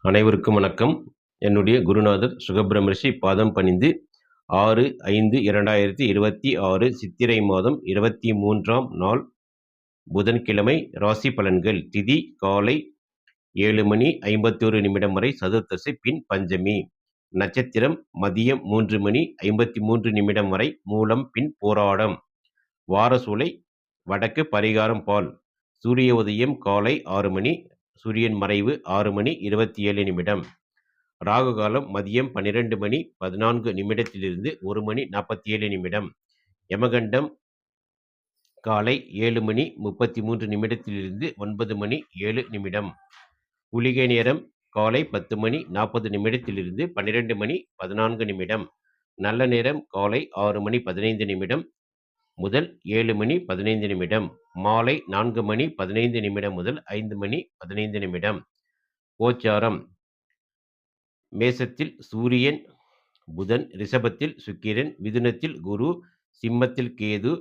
அனைவருக்கும் வணக்கம். என்னுடைய குருநாதர் சுகப்பிரமரிஷி பாதம் பணிந்து 6/5/2026 சித்திரை மாதம் 23ஆம் நாள் புதன்கிழமை. ராசி பலன்கள். திதி காலை 7:51 வரை சதுர்த்தசி, பின் பஞ்சமி. நட்சத்திரம் மதியம் 3:53 வரை மூலம், பின் போராடம். வாரசூலை வடக்கு, பரிகாரம் பால். சூரிய உதயம் காலை 6 மணி, சூரியன் மறைவு 6:27. ராகு காலம் மதியம் 12:14 1:47. யமகண்டம் காலை 7:33 9:07. குளிகை நேரம் காலை 10:40 12:14. நல்ல நேரம் காலை 6:15 முதல் 7:15. மாலை 4:15 முதல் 5:15. கோச்சாரம். மேசத்தில் சூரியன் புதன், ரிஷபத்தில் சுக்கிரன், மிதுனத்தில் குரு, சிம்மத்தில் கேது,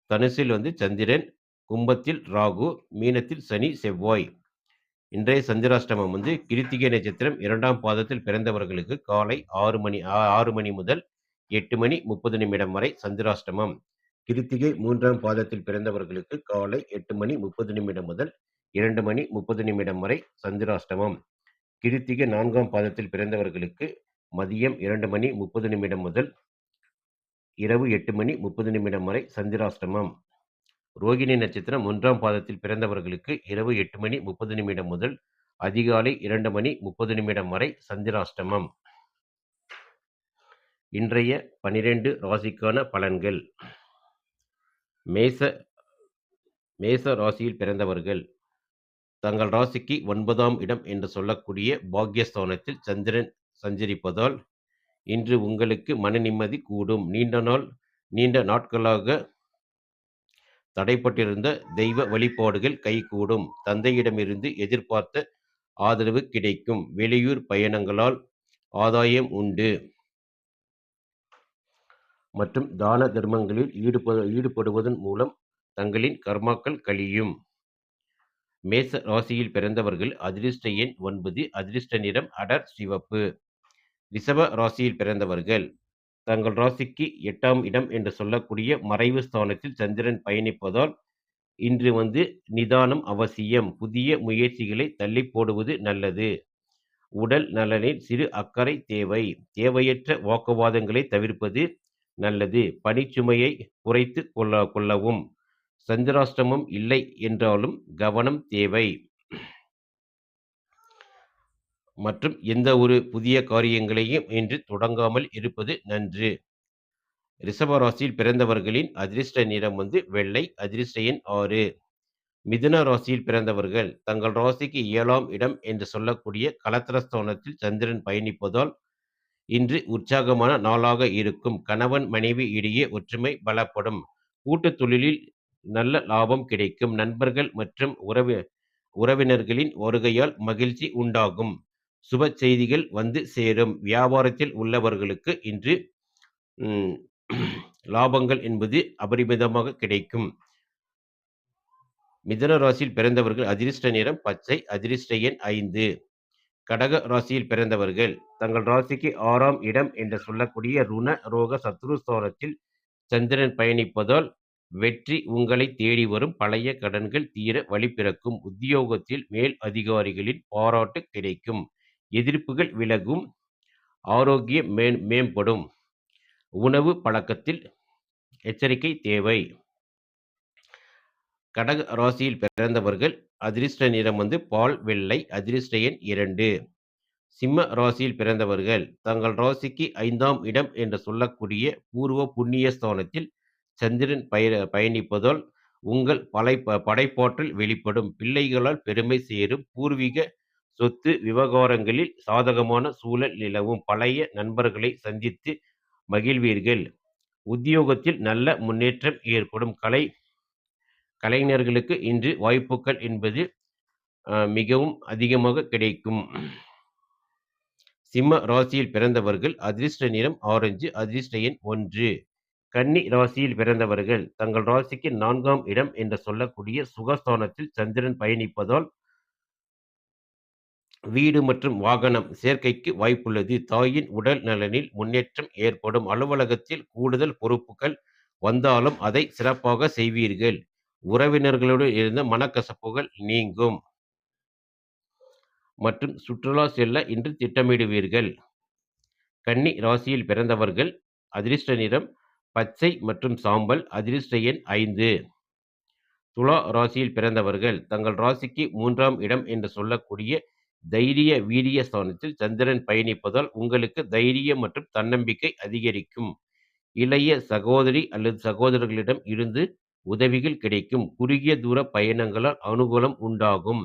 தனுசில் சந்திரன், கும்பத்தில் ராகு, மீனத்தில் சனி செவ்வாய். இன்றைய சந்திராஷ்டமம் கிருத்திகை நட்சத்திரம் 2ஆம் பாதத்தில் பிறந்தவர்களுக்கு காலை 6 மணி முதல் 8:30 வரை சந்திராஷ்டமம். கிருத்திகை 3ஆம் பாதத்தில் பிறந்தவர்களுக்கு காலை 8:30 முதல் 2:30 வரை சந்திராஷ்டமம். கிருத்திகை 4ஆம் பாதத்தில் பிறந்தவர்களுக்கு மதியம் 2:30 முதல் இரவு 8:30 வரை சந்திராஷ்டமம். ரோகிணி நட்சத்திரம் 1ஆம் பாதத்தில் பிறந்தவர்களுக்கு இரவு 8:30 முதல் அதிகாலை 2:30 வரை சந்திராஷ்டமம். இன்றைய 12 ராசிக்கான பலன்கள். மேச ராசியில் பிறந்தவர்கள் தங்கள் ராசிக்கு 9ஆம் இடம் என்று சொல்லக்கூடிய பாக்யஸ்தானத்தில் சந்திரன் சஞ்சரிப்பதால் இன்று உங்களுக்கு மன நிம்மதி கூடும். நீண்ட நாட்களாக தடைப்பட்டிருந்த தெய்வ வழிபாடுகள் கைகூடும். தந்தையிடமிருந்து எதிர்பார்த்த ஆதரவு கிடைக்கும். வெளியூர் பயணங்களால் ஆதாயம் உண்டு மற்றும் தான தர்மங்களில் ஈடுபடுவதன் மூலம் தங்களின் கர்மாக்கள் கழியும். மேச ராசியில் பிறந்தவர்கள் அதிர்ஷ்ட எண் 9, அதிர்ஷ்ட நிறம் அடர் சிவப்பு. ரிஷப ராசியில் பிறந்தவர்கள் தங்கள் ராசிக்கு 8ஆம் இடம் என்று சொல்லக்கூடிய மறைவு ஸ்தானத்தில் சந்திரன் பயணிப்பதால் இன்று நிதானம் அவசியம். புதிய முயற்சிகளை தள்ளி போடுவது நல்லது. உடல் நலனில் சிறு அக்கறை தேவை. தேவையற்ற வாக்குவாதங்களை தவிர்ப்பது நல்லது. பணிச்சுமையை குறைத்து கொள்ளவும். சந்திராஷ்டமம் இல்லை என்றாலும் கவனம் தேவை மற்றும் எந்த ஒரு புதிய காரியங்களையும் இன்று தொடங்காமல் இருப்பது நன்று. ரிஷபராசியில் பிறந்தவர்களின் அதிர்ஷ்ட நிறம் வெள்ளை, அதிர்ஷ்ட எண் 6. மிதுன ராசியில் பிறந்தவர்கள் தங்கள் ராசிக்கு 7ஆம் இடம் என்று சொல்லக்கூடிய கலத்திரஸ்தானத்தில் சந்திரன் பயணிப்பதால் இன்று உற்சாகமான நாளாக இருக்கும். கணவன் மனைவி இடையே ஒற்றுமை பலப்படும். கூட்டு தொழிலில் நல்ல லாபம் கிடைக்கும். நண்பர்கள் மற்றும் உறவினர்களின் வருகையால் மகிழ்ச்சி உண்டாகும். சுப செய்திகள் சேரும். வியாபாரத்தில் உள்ளவர்களுக்கு இன்று லாபங்கள் என்பது அபரிமிதமாக கிடைக்கும். மிதுன ராசியில் பிறந்தவர்கள் அதிர்ஷ்ட நிறம் பச்சை, அதிர்ஷ்ட எண் 5. கடக ராசியில் பிறந்தவர்கள் தங்கள் ராசிக்கு 6ஆம் இடம் என்று சொல்லக்கூடிய ருண ரோக சத்ருஸ்தானத்தில் சந்திரன் பயணிப்பதால் வெற்றி உங்களை தேடி வரும். பழைய கடன்கள் தீர வழி பிறக்கும். உத்தியோகத்தில் மேல் அதிகாரிகளின் பாராட்டு கிடைக்கும். எதிர்ப்புகள் விலகும். ஆரோக்கியம் மேம்படும். உணவு பழக்கத்தில் எச்சரிக்கை தேவை. கடக ராசியில் பிறந்தவர்கள் அதிர்ஷ்ட நிறம் பால் வெள்ளை, அதிர்ஷ்ட எண் 2. சிம்ம ராசியில் பிறந்தவர்கள் தங்கள் ராசிக்கு 5ஆம் இடம் என்று சொல்லக்கூடிய பூர்வ புண்ணிய ஸ்தானத்தில் சந்திரன் பயணிப்பதால் உங்கள் படைப்பாற்றல் வெளிப்படும். பிள்ளைகளால் பெருமை சேரும். பூர்வீக சொத்து விவகாரங்களில் சாதகமான சூழல் நிலவும். பழைய நண்பர்களை சந்தித்து மகிழ்வீர்கள். உத்தியோகத்தில் நல்ல முன்னேற்றம் ஏற்படும். கலைஞர்களுக்கு இன்று வாய்ப்புகள் என்பது மிகவும் அதிகமாக கிடைக்கும். சிம்ம ராசியில் பிறந்தவர்கள் அதிர்ஷ்ட நிறம் ஆரஞ்சு, அதிர்ஷ்ட எண் 1. கன்னி ராசியில் பிறந்தவர்கள் தங்கள் ராசிக்கு 4ஆம் இடம் என்று சொல்லக்கூடிய சுகஸ்தானத்தில் சந்திரன் பயணிப்பதால் வீடு மற்றும் வாகனம் சேர்க்கைக்கு வாய்ப்புள்ளது. தாயின் உடல் நலனில் முன்னேற்றம் ஏற்படும். அலுவலகத்தில் கூடுதல் பொறுப்புகள் வந்தாலும் அதை சிறப்பாக செய்வீர்கள். உறவினர்களோடு இருந்த மனக்கசப்புகள் நீங்கும். மற்றும் சுற்றுலா செல்ல இன்று திட்டமிடுவீர்கள். கன்னி ராசியில் பிறந்தவர்கள் அதிர்ஷ்ட நிறம் பச்சை மற்றும் சாம்பல். அதிர்ஷ்ட எண் 5. துலா ராசியில் பிறந்தவர்கள் தங்கள் ராசிக்கு 3ஆம் இடம் என்று சொல்லக்கூடிய தைரிய வீரிய ஸ்தானத்தில் சந்திரன் பயணிப்பதால் உங்களுக்கு தைரியம் மற்றும் தன்னம்பிக்கை அதிகரிக்கும். இளைய சகோதரி அல்லது சகோதரர்களிடம் இருந்து உதவிகள் கிடைக்கும். குறுகிய தூர பயணங்களால் அனுகூலம் உண்டாகும்.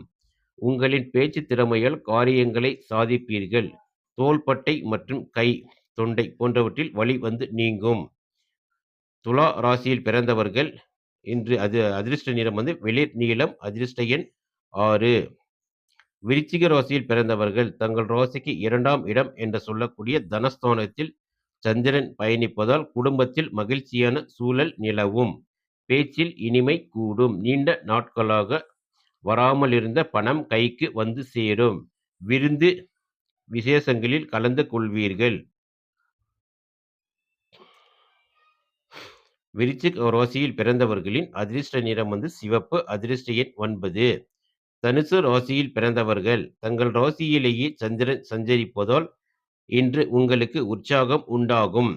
உங்களின் பேச்சு திறமையால் காரியங்களை சாதிப்பீர்கள். தோள்பட்டை மற்றும் கை, தொண்டை போன்றவற்றில் வலி வந்து நீங்கும். துலா ராசியில் பிறந்தவர்கள் இன்று அதிர்ஷ்ட நிறம் வெளிர் நீலம். அதிர்ஷ்ட எண் 6. விருச்சிக ராசியில் பிறந்தவர்கள் தங்கள் ராசிக்கு 2ஆம் இடம் என்று சொல்லக்கூடிய தனஸ்தானத்தில் சந்திரன் பயணிப்பதால் குடும்பத்தில் மகிழ்ச்சியான சூழல் நிலவும். பேச்சில் இனிமை கூடும். நீண்ட நாட்களாக வராமல் இருந்த பணம் கைக்கு வந்து சேரும். விருந்து விசேஷங்களில் கலந்து கொள்வீர்கள். விருச்சிக ராசியில் பிறந்தவர்களின் அதிர்ஷ்ட நிறம் சிவப்பு. அதிர்ஷ்ட எண் 9. தனுசு ராசியில் பிறந்தவர்கள் தங்கள் ராசியிலேயே சந்திரன் சஞ்சரிப்பதால் இன்று உங்களுக்கு உற்சாகம் உண்டாகும்.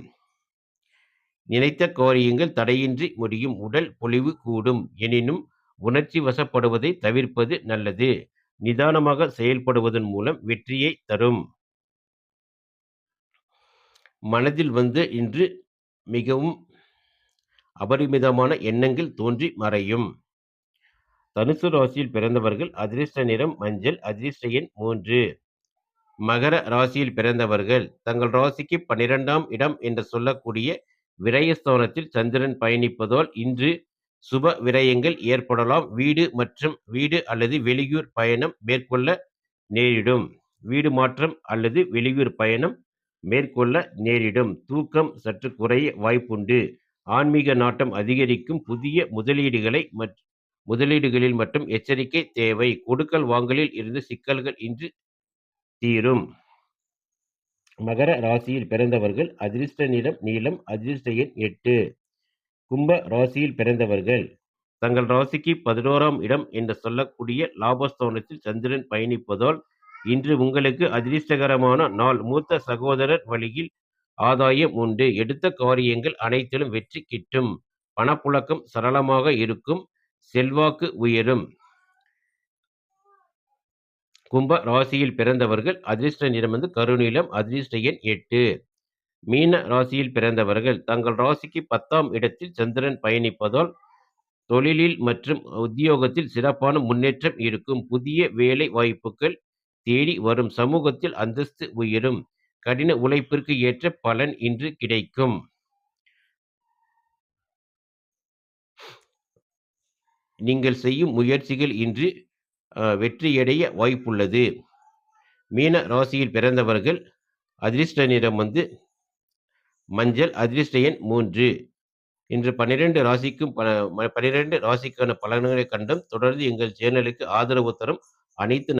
நினைத்த காரியங்கள் தடையின்றி முடியும். உடல் பொலிவு கூடும். எனினும் உணர்ச்சி வசப்படுவதை தவிர்ப்பது நல்லது. நிதானமாக செயல்படுவதன் மூலம் வெற்றியை தரும். மனதில் இன்று மிகவும் அபரிமிதமான எண்ணங்கள் தோன்றி மறையும். தனுசு ராசியில் பிறந்தவர்கள் அதிர்ஷ்ட நிறம் மஞ்சள். அதிர்ஷ்ட எண் 3. மகர ராசியில் பிறந்தவர்கள் தங்கள் ராசிக்கு 12ஆம் இடம் என்று சொல்லக்கூடிய விரயஸ்தானத்தில் சந்திரன் பயணிப்பதால் இன்று சுப விரயங்கள் ஏற்படலாம். வீடு அல்லது வெளியூர் பயணம் மேற்கொள்ள நேரிடும். வீடு மாற்றம் அல்லது வெளியூர் பயணம் மேற்கொள்ள நேரிடும். தூக்கம் சற்று குறைய வாய்ப்புண்டு. ஆன்மீக நாட்டம் அதிகரிக்கும். புதிய முதலீடுகளில் மட்டும் எச்சரிக்கை தேவை. கொடுக்கல் வாங்கலில் இருந்து சிக்கல்கள் இன்று தீரும். மகர ராசியில் பிறந்தவர்கள் அதிர்ஷ்ட நிறம் நீலம். அதிர்ஷ்ட எண் 8. கும்ப ராசியில் பிறந்தவர்கள் தங்கள் ராசிக்கு 11ஆம் இடம் என்று சொல்லக்கூடிய லாபஸ்தானத்தில் சந்திரன் பயணிப்பதால் இன்று உங்களுக்கு அதிர்ஷ்டகரமான நாள். மூத்த சகோதரர் வழியில் ஆதாயம் உண்டு. எடுத்த காரியங்கள் அனைத்திலும் வெற்றி கிட்டும். பணப்புழக்கம் சரளமாக இருக்கும். செல்வாக்கு உயரும். கும்ப ராசியில் பிறந்தவர்கள் அதிர்ஷ்ட நிறம் கருநீலம். அதிர்ஷ்ட எண் 8. மீன ராசியில் பிறந்தவர்கள் தங்கள் ராசிக்கு 10ஆம் இடத்தில் சந்திரன் பயணிப்பதால் தொழிலில் மற்றும் உத்தியோகத்தில் சிறப்பான முன்னேற்றம் இருக்கும். புதிய வேலை வாய்ப்புகள் தேடி வரும். சமூகத்தில் அந்தஸ்து உயரும். கடின உழைப்பிற்கு ஏற்ற பலன் இன்று கிடைக்கும். நீங்கள் செய்யும் முயற்சிகள் இன்று வெற்றியடைய வாய்ப்புள்ளது. மீன ராசியில் பிறந்தவர்கள் அதிர்ஷ்ட நிறம் மஞ்சள். அதிர்ஷ்ட எண் 3. இன்று 12 ராசிக்கான பலன்களை கண்டும் தொடர்ந்து எங்கள் சேனலுக்கு ஆதரவு தரும் அனைத்து